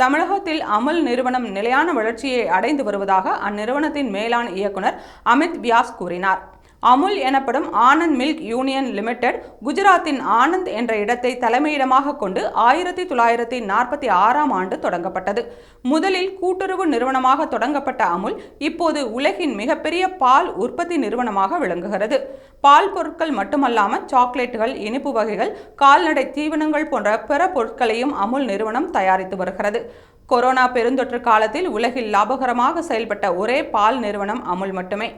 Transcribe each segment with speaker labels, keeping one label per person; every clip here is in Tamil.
Speaker 1: தமிழகத்தில் அமுல் நிறுவனம் நிலையான வளர்ச்சியை அடைந்து வருவதாக அந்நிறுவனத்தின் மேலாண் இயக்குனர் அமித் வியாஸ் கூறினார். அமுல் எனப்படும் ஆனந்த் மில்க் யூனியன் லிமிடெட் குஜராத்தின் ஆனந்த் என்ற இடத்தை தலைமையிடமாக கொண்டு 1946ஆம் ஆண்டு தொடங்கப்பட்டது. முதலில் கூட்டுறவு நிறுவனமாக தொடங்கப்பட்ட அமுல் இப்போது உலகின் மிகப்பெரிய பால் உற்பத்தி நிறுவனமாக விளங்குகிறது. பால் பொருட்கள் மட்டுமல்லாமல் சாக்லேட்டுகள், இனிப்பு வகைகள், கால்நடை தீவனங்கள் போன்ற பிற பொருட்களையும் அமுல் நிறுவனம் தயாரித்து வருகிறது. கொரோனா பெருந்தொற்று காலத்தில் உலகில் லாபகரமாக செயல்பட்ட ஒரே பால் நிறுவனம் அமுல் மட்டுமே.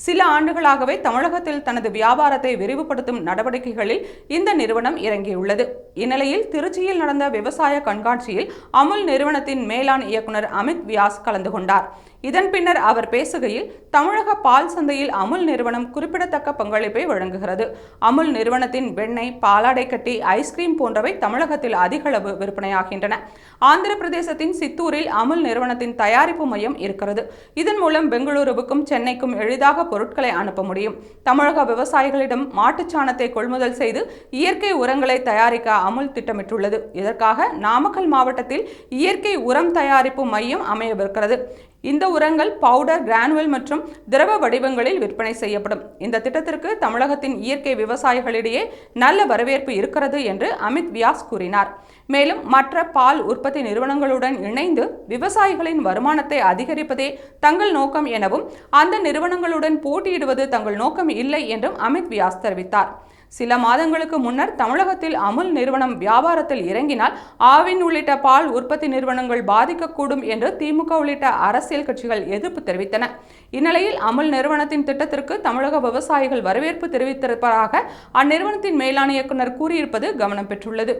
Speaker 1: சில ஆண்டுகளாகவே தமிழகத்தில் தனது வியாபாரத்தை விரிவுபடுத்தும் நடவடிக்கைகளில் இந்த நிறுவனம் இறங்கியுள்ளது. இந்நிலையில் திருச்சியில் நடந்த விவசாய கண்காட்சியில் அமுல் நிறுவனத்தின் மேலாண் இயக்குனர் அமித் வியாஸ் கலந்து கொண்டார். இதன் பின்னர் அவர் பேசுகையில், தமிழக பால் சந்தையில் அமுல் நிறுவனம் குறிப்பிடத்தக்க பங்களிப்பை வழங்குகிறது. அமுல் நிறுவனத்தின் வெண்ணெய், பாலாடை கட்டி, ஐஸ்கிரீம் போன்றவை தமிழகத்தில் அதிகளவு விற்பனையாகின்றன. ஆந்திர பிரதேசத்தின் சித்தூரில் அமுல் நிறுவனத்தின் தயாரிப்பு மையம் இருக்கிறது. இதன் மூலம் பெங்களூருவுக்கும் சென்னைக்கும் எளிதாக பொருட்களை அனுப்ப முடியும். தமிழக விவசாயிகளிடம் மாட்டுச்சாணத்தை கொள்முதல் செய்து இயற்கை உரங்களை தயாரிக்க அமுல் திட்டமிட்டுள்ளது. இதற்காக நாமக்கல் மாவட்டத்தில் இயற்கை உரம் தயாரிப்பு மையம் அமையவிருக்கிறது. இந்த உரங்கள் பவுடர், கிரானுவல் மற்றும் திரவ வடிவங்களில் விற்பனை செய்யப்படும். இந்த திட்டத்திற்கு தமிழகத்தின் இயற்கை விவசாயிகளிடையே நல்ல வரவேற்பு இருக்கிறது என்று அமித் வியாஸ் கூறினார். மேலும் மற்ற பால் உற்பத்தி நிறுவனங்களுடன் இணைந்து விவசாயிகளின் வருமானத்தை அதிகரிப்பதே தங்கள் நோக்கம் எனவும், அந்த நிறுவனங்களுடன் போட்டியிடுவது தங்கள் நோக்கம் இல்லை என்றும் அமித் வியாஸ் தெரிவித்தார். சில மாதங்களுக்கு முன்னர் தமிழகத்தில் அமுல் நிறுவனம் வியாபாரத்தில் இறங்கினால் ஆவின் உள்ளிட்ட பால் உற்பத்தி நிறுவனங்கள் பாதிக்கக்கூடும் என்று திமுக உள்ளிட்ட அரசியல் கட்சிகள் எதிர்ப்பு தெரிவித்தன. இந்நிலையில் அமுல் நிறுவனத்தின் திட்டத்திற்கு தமிழக விவசாயிகள் வரவேற்பு தெரிவித்திருப்பதாக அந்நிறுவனத்தின் மேலாண் இயக்குனர் கூறியிருப்பது கவனம் பெற்றுள்ளது.